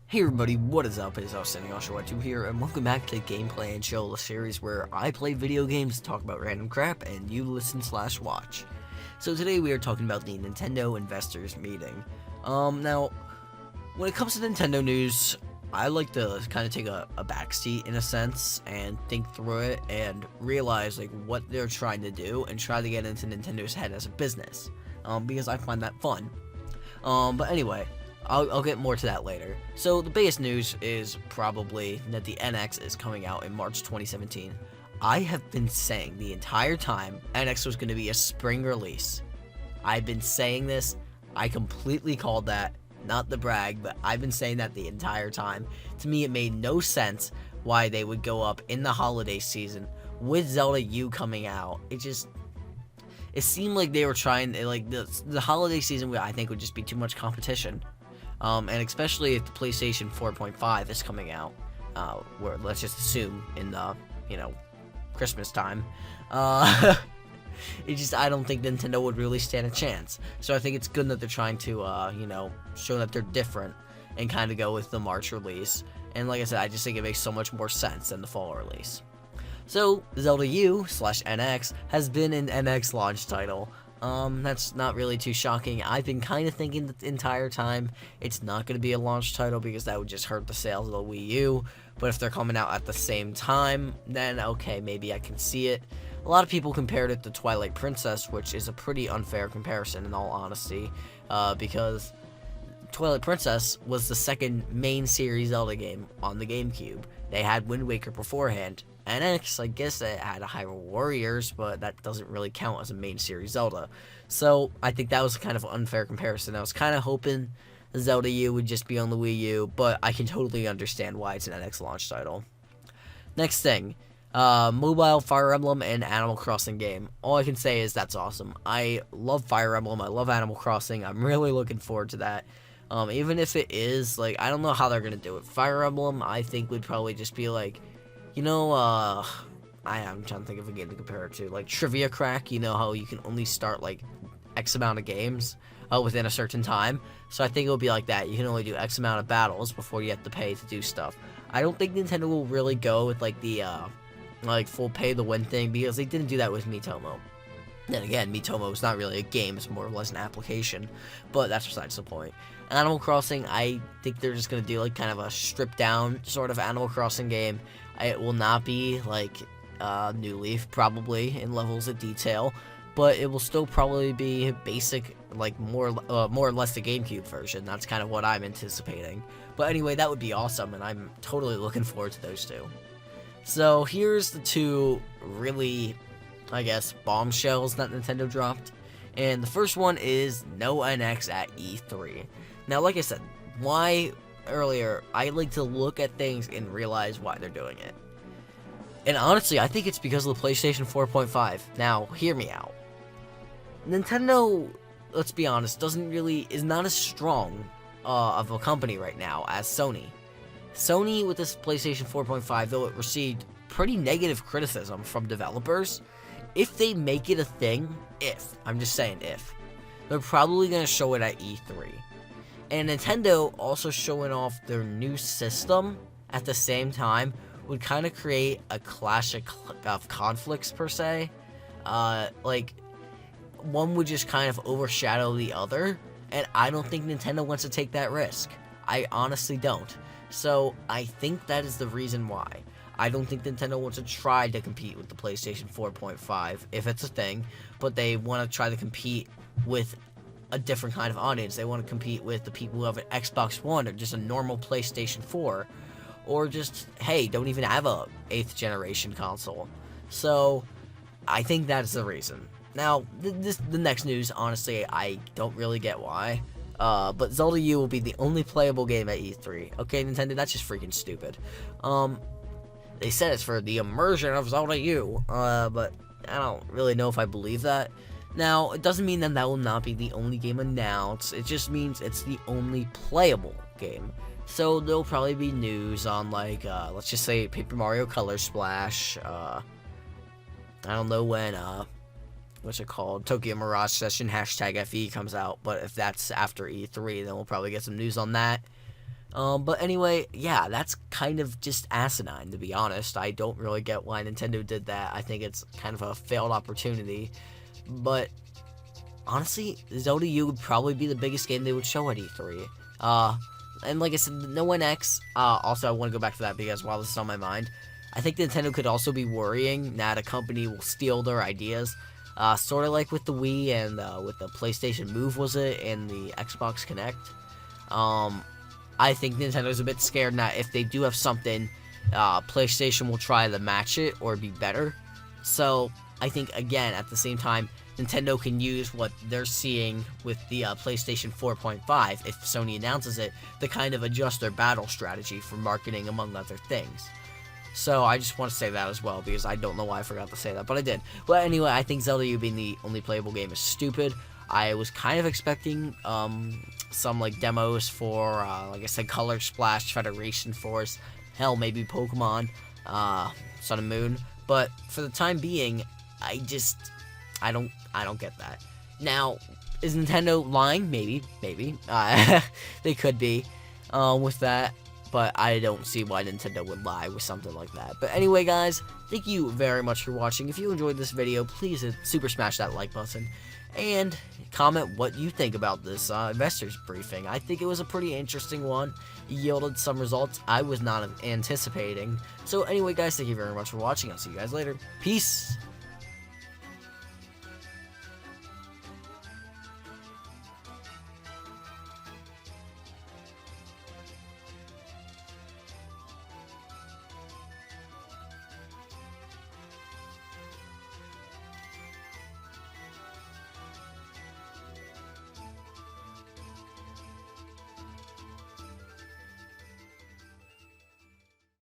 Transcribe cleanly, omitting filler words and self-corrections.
Hey everybody, what is up? It's Outstanding Otaku here, and welcome back to Gameplay and Chill, the series where I play video games, talk about random crap, and you listen/watch. So today we are talking about the Nintendo Investors Meeting. Now, when it comes to Nintendo news, I like to kind of take a backseat in a sense, and think through it, and realize like what they're trying to do, and try to get into Nintendo's head as a business, because I find that fun. But anyway, I'll get more to that later. So the biggest news is probably that the NX is coming out in March 2017. I have been saying the entire time NX was going to be a spring release. I've been saying this. I completely called that. Not the brag, but I've been saying that the entire time. To me, it made no sense why they would go up in the holiday season with Zelda U coming out. It seemed like they were trying, like, the holiday season, I think, would just be too much competition. And especially if the PlayStation 4.5 is coming out, where let's just assume in the, Christmas time, I don't think Nintendo would really stand a chance. So I think it's good that they're trying to, show that they're different and kind of go with the March release. And like I said, I just think it makes so much more sense than the fall release. So, Zelda U/NX has been an NX launch title. That's not really too shocking. I've been kind of thinking the entire time it's not going to be a launch title because that would just hurt the sales of the Wii U. But if they're coming out at the same time, then okay, maybe I can see it. A lot of people compared it to Twilight Princess, which is a pretty unfair comparison in all honesty, because Twilight Princess was the second main series Zelda game on the GameCube. They had Wind Waker beforehand. NX, I guess it had a Hyrule Warriors, but that doesn't really count as a main series Zelda. So I think that was kind of an unfair comparison. I was kind of hoping Zelda U would just be on the Wii U, but I can totally understand why it's an NX launch title. Next thing, mobile Fire Emblem and Animal Crossing game. All I can say is that's awesome. I love Fire Emblem, I love Animal Crossing, I'm really looking forward to that. Even if it is, like, I don't know how they're going to do it. Fire Emblem, I think, would probably just be like, I'm trying to think of a game to compare it to. Like Trivia Crack, you know how you can only start like X amount of games within a certain time. So I think it will be like that. You can only do X amount of battles before you have to pay to do stuff. I don't think Nintendo will really go with like the full pay to win thing because they didn't do that with Miitomo. Then again, Miitomo is not really a game, it's more or less an application, but that's besides the point. Animal Crossing, I think they're just going to do like kind of a stripped down sort of Animal Crossing game. It will not be like New Leaf, probably, in levels of detail, but it will still probably be basic, like more or less the GameCube version. That's kind of what I'm anticipating. But anyway, that would be awesome, and I'm totally looking forward to those two. So here's the two really, I guess, bombshells that Nintendo dropped. And the first one is no NX at E3. Now, like I said, why earlier, I like to look at things and realize why they're doing it. And honestly, I think it's because of the PlayStation 4.5. Now, hear me out. Nintendo, let's be honest, is not as strong of a company right now as Sony. Sony, with this PlayStation 4.5, though it received pretty negative criticism from developers, if they make it a thing, I'm just saying if, they're probably going to show it at E3. And Nintendo also showing off their new system at the same time would kind of create a clash of conflicts, per se. Like, one would just kind of overshadow the other, and I don't think Nintendo wants to take that risk. I honestly don't. So, I think that is the reason why. I don't think Nintendo wants to try to compete with the PlayStation 4.5, if it's a thing, but they want to try to compete with a different kind of audience. They want to compete with the people who have an Xbox One or just a normal PlayStation 4, or just, hey, don't even have a 8th generation console. So, I think that's the reason. Now, the next news, honestly, I don't really get why. But Zelda U will be the only playable game at E3. Okay, Nintendo, that's just freaking stupid. They said it's for the immersion of Zelda U, but I don't really know if I believe that. Now, it doesn't mean that will not be the only game announced, it just means it's the only playable game. So, there'll probably be news on, like, let's just say Paper Mario Color Splash, I don't know when, what's it called, Tokyo Mirage Session, #FE comes out, but if that's after E3, then we'll probably get some news on that. But anyway, yeah, that's kind of just asinine, to be honest. I don't really get why Nintendo did that. I think it's kind of a failed opportunity. But honestly, Zelda U would probably be the biggest game they would show at E3. And like I said, No One X. Also, I want to go back to that because while this is on my mind, I think Nintendo could also be worrying that a company will steal their ideas. Sort of like with the Wii and with the PlayStation Move, was it, and the Xbox Connect. I think Nintendo's a bit scared that if they do have something, PlayStation will try to match it or be better. So I think, again, at the same time, Nintendo can use what they're seeing with the PlayStation 4.5, if Sony announces it, to kind of adjust their battle strategy for marketing, among other things. So I just want to say that as well, because I don't know why I forgot to say that, but I did. But anyway, I think Zelda U being the only playable game is stupid. I was kind of expecting some like demos for, like I said, Color Splash, Federation Force, hell, maybe Pokemon, Sun and Moon. But for the time being, I don't get that. Now, is Nintendo lying? Maybe. They could be with that. But I don't see why Nintendo would lie with something like that. But anyway, guys, thank you very much for watching. If you enjoyed this video, please super smash that like button. And comment what you think about this investors briefing. I think it was a pretty interesting one. It yielded some results I was not anticipating. So anyway, guys, thank you very much for watching. I'll see you guys later. Peace.